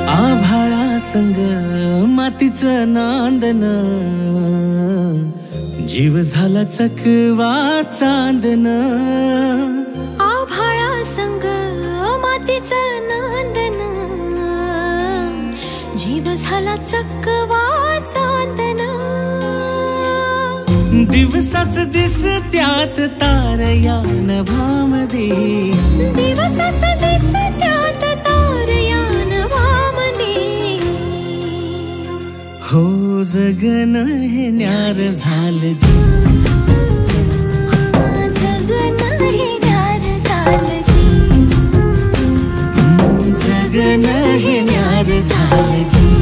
आभाळा संग मातीचं नांदन, जीव झाला चकवा चांदन. आभाळा संग मातीचं नांदन, जीव झाला चकवा चांदन. दिवसाच दिसत्यात तार या नभामध्ये, दिवसाच दिसत्यात तार या नभामध्ये. हो जगन हे न्यार झालं जी, जगन हे न्यार झालं जी, जगन हे न्यार झालं जी.